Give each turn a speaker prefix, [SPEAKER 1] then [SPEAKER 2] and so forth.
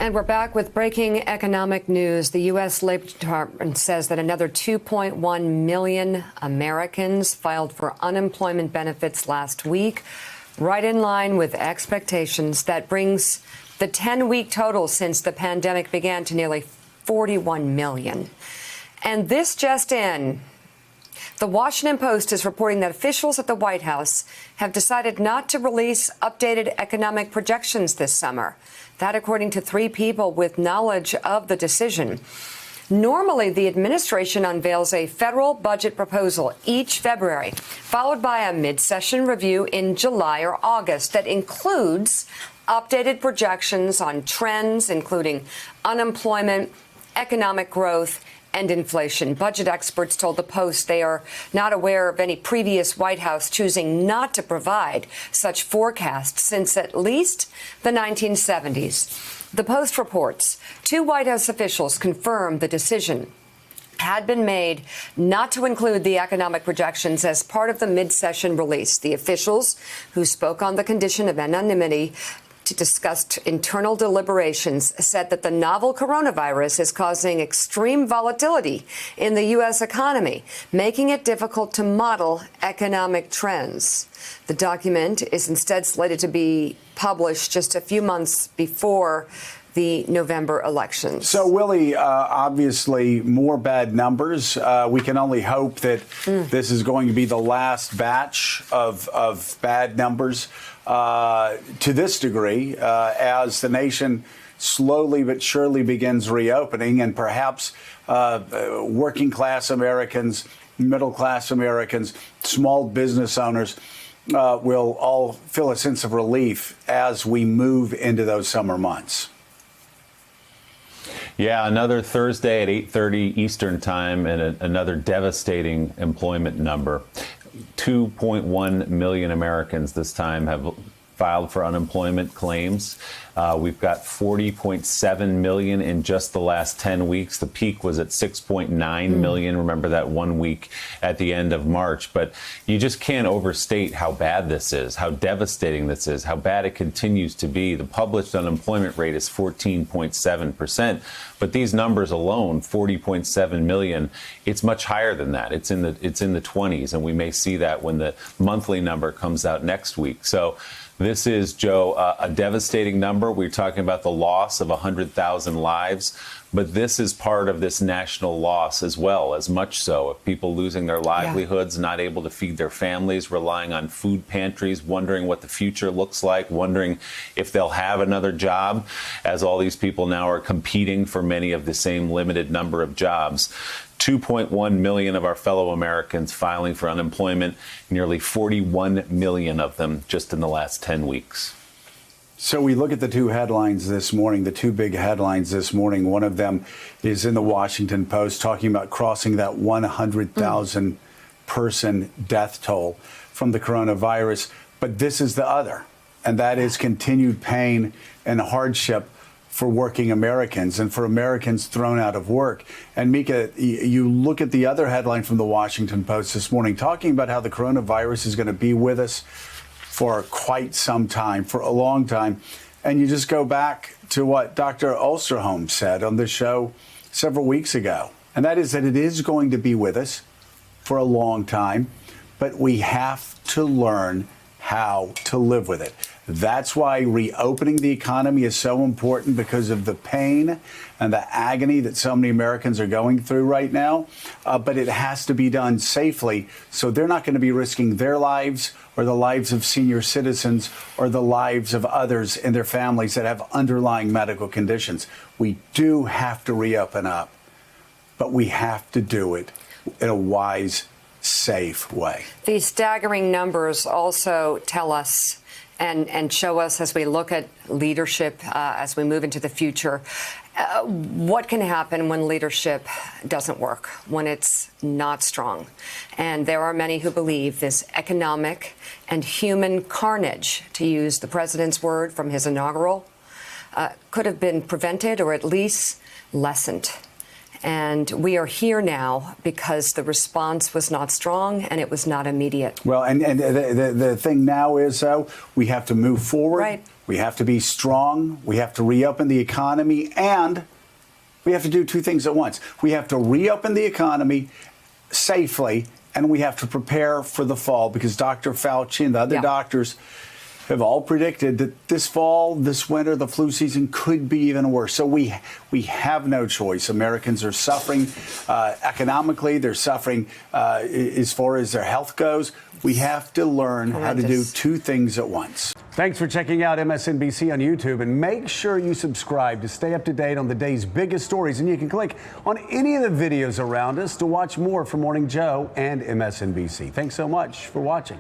[SPEAKER 1] And we're back with breaking economic news. The U.S. Labor Department says that another 2.1 million Americans filed for unemployment benefits last week, right in line with expectations. That brings the 10-week total since the pandemic began to nearly 41 million. And this just in. The Washington Post is reporting that officials at the White House have decided not to release updated economic projections this summer. That, according to three people with knowledge of the decision. Normally, the administration unveils a federal budget proposal each February, followed by a mid-session review in July or August that includes updated projections on trends, including unemployment, economic growth, and inflation. Budget experts told the Post they are not aware of any previous White House choosing not to provide such forecasts since at least the 1970s. The Post reports two White House officials confirmed the decision had been made not to include the economic projections as part of the mid-session release. The officials, who spoke on the condition of anonymity to discuss internal deliberations, said that the novel coronavirus is causing extreme volatility in the U.S. economy, making it difficult to model economic trends. The document is instead slated to be published just a few months before the November elections.
[SPEAKER 2] So, Willie, obviously more bad numbers. We can only hope that this is going to be the last batch of bad numbers to this degree as the nation slowly but surely begins reopening, and perhaps working class Americans, middle class Americans, small business owners will all feel a sense of relief as we move into those summer months.
[SPEAKER 3] Yeah, another Thursday at 8:30 Eastern time and another devastating employment number. 2.1 million Americans this time have filed for unemployment claims. We've got 40.7 million in just the last 10 weeks. The peak was at 6.9 million. Remember that 1 week at the end of March. But you just can't overstate how bad this is, how devastating this is, how bad it continues to be. The published unemployment rate is 14.7%. But these numbers alone, 40.7 million, it's much higher than that. It's in the 20s, and we may see that when the monthly number comes out next week. So this is, Joe, a devastating number. We're talking about the loss of 100,000 lives, but this is part of this national loss as well, as much so, of people losing their livelihoods, not able to feed their families, relying on food pantries, wondering what the future looks like, wondering if they'll have another job, as all these people now are competing for many of the same limited number of jobs. 2.1 million of our fellow Americans filing for unemployment, nearly 41 million of them just in the last 10 weeks.
[SPEAKER 2] So we look at the two headlines this morning, the two big headlines this morning. One of them is in the Washington Post talking about crossing that 100,000 person death toll from the coronavirus. But this is the other, and that is continued pain and hardship for working Americans and for Americans thrown out of work. And Mika, you look at the other headline from the Washington Post this morning talking about how the coronavirus is going to be with us for quite some time, for a long time. And you just go back to what Dr. Osterholm said on the show several weeks ago. And that is that it is going to be with us for a long time, but we have to learn how to live with it. That's why reopening the economy is so important, because of the pain and the agony that so many Americans are going through right now. But it has to be done safely, so they're not going to be risking their lives or the lives of senior citizens or the lives of others in their families that have underlying medical conditions. We do have to reopen up, but we have to do it in a wise, safe way.
[SPEAKER 1] These staggering numbers also tell us and show us, as we look at leadership, as we move into the future, what can happen when leadership doesn't work, when it's not strong. And there are many who believe this economic and human carnage, to use the president's word from his inaugural, could have been prevented or at least lessened. And we are here now because the response was not strong and it was not immediate.
[SPEAKER 2] Well, and the thing now is, though, we have to move forward.
[SPEAKER 1] Right.
[SPEAKER 2] We have to be strong. We have to reopen the economy, and we have to do two things at once. We have to reopen the economy safely, and we have to prepare for the fall, because Dr. Fauci and the other doctors have all predicted that this fall, this winter, the flu season could be even worse. So we have no choice. Americans are suffering economically. They're suffering as far as their health goes. We have to learn how to do two things at once. Thanks for checking out MSNBC on YouTube, and make sure you subscribe to stay up to date on the day's biggest stories. And you can click on any of the videos around us to watch more from Morning Joe and MSNBC. Thanks so much for watching.